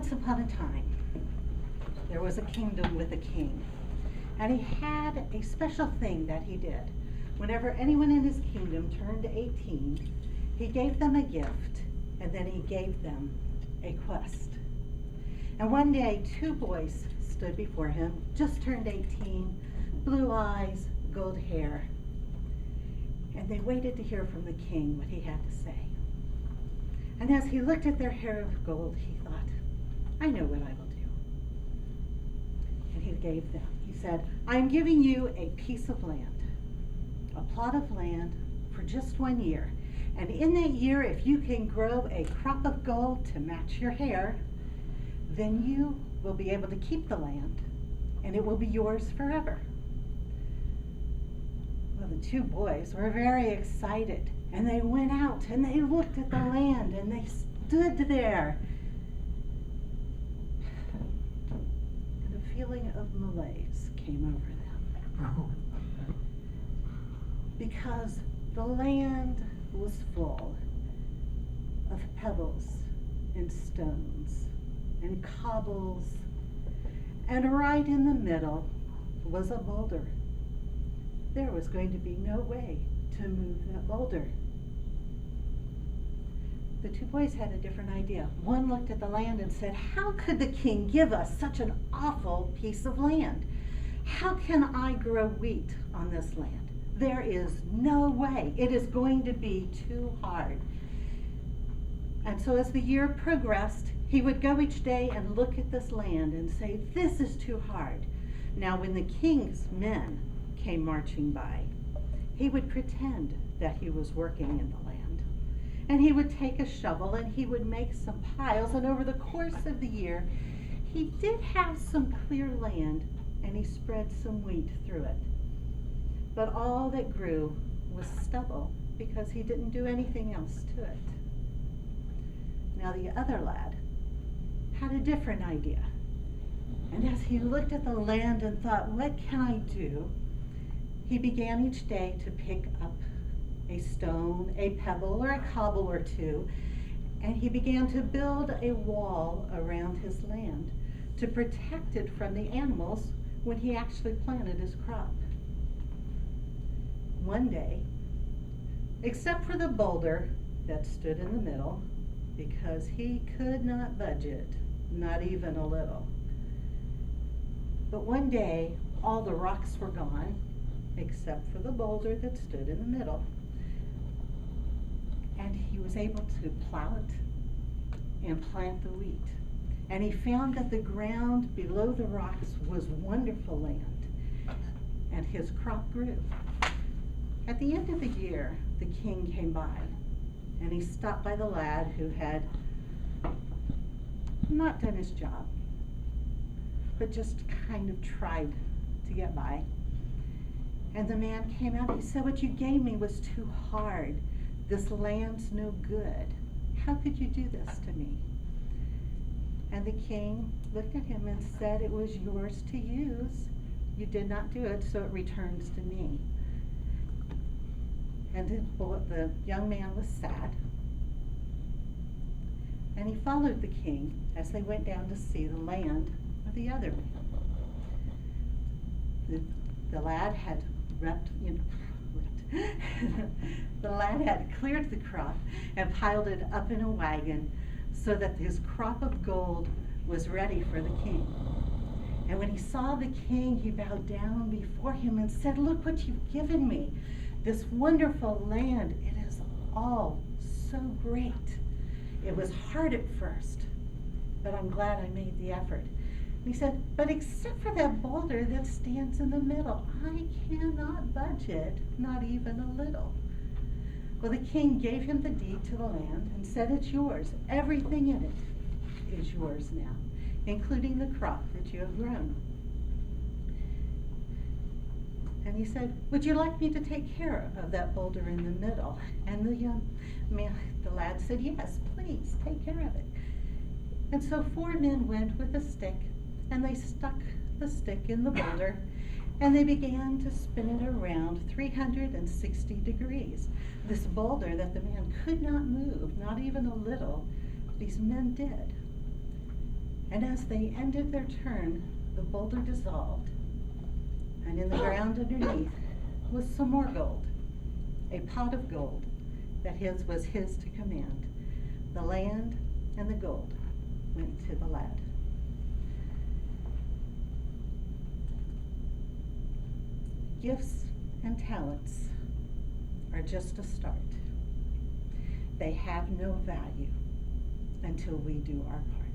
Once upon a time, there was a kingdom with a king, and he had a special thing that he did. Whenever anyone in his kingdom turned 18, he gave them a gift, and then he gave them a quest. And one day, two boys stood before him, just turned 18, blue eyes, gold hair, and they waited to hear from the king what he had to say. And as he looked at their hair of gold, he thought, I know what I will do. And he gave them, he said, I'm giving you a piece of land, a plot of land for just 1 year. And in that year, if you can grow a crop of gold to match your hair, then you will be able to keep the land, and it will be yours forever. Well, the two boys were very excited, and they went out and they looked at the land, and they stood there. And a feeling of malaise came over them. Because the land was full of pebbles and stones and cobbles, and right in the middle was a boulder. There was going to be no way to move that boulder. The two boys had a different idea. One looked at the land and said, how could the king give us such an awful piece of land? How can I grow wheat on this land? There is no way. It is going to be too hard. And so as the year progressed, he would go each day and look at this land and say, this is too hard. Now, when the king's men came marching by, he would pretend that he was working in the land. And he would take a shovel and he would make some piles. And over the course of the year, he did have some clear land, and he spread some wheat through it. But all that grew was stubble because he didn't do anything else to it. Now the other lad had a different idea. And as he looked at the land and thought, what can I do? He began each day to pick up a stone, a pebble, or a cobble or two, and he began to build a wall around his land to protect it from the animals when he actually planted his crop. One day, except for the boulder that stood in the middle, because he could not budge it, not even a little. But one day, all the rocks were gone, except for the boulder that stood in the middle. And he was able to plow it and plant the wheat. And he found that the ground below the rocks was wonderful land, and his crop grew. At the end of the year, the king came by, and he stopped by the lad who had not done his job, but just kind of tried to get by. And the man came out, he said, what you gave me was too hard. This land's no good. How could you do this to me? And the king looked at him and said, it was yours to use. You did not do it, so it returns to me. And the young man was sad. And he followed the king as they went down to see the land of the other man. The lad had the lad had cleared the crop and piled it up in a wagon so that his crop of gold was ready for the king. And when he saw the king, he bowed down before him and said, look what you've given me. This wonderful land, it is all so great. It was hard at first, but I'm glad I made the effort. And he said, but except for that boulder that stands in the middle, I cannot budge it, not even a little. Well, the king gave him the deed to the land and said, it's yours. Everything in it is yours now, including the crop that you have grown. And he said, would you like me to take care of that boulder in the middle? And the lad said, yes, please, take care of it. And so 4 men went with a stick, and they stuck the stick in the boulder, and they began to spin it around 360 degrees. This boulder that the man could not move, not even a little, these men did. And as they ended their turn, the boulder dissolved, and in the ground underneath was some more gold, a pot of gold that was his to command. The land and the gold went to the lad. Gifts and talents are just a start. They have no value until we do our part.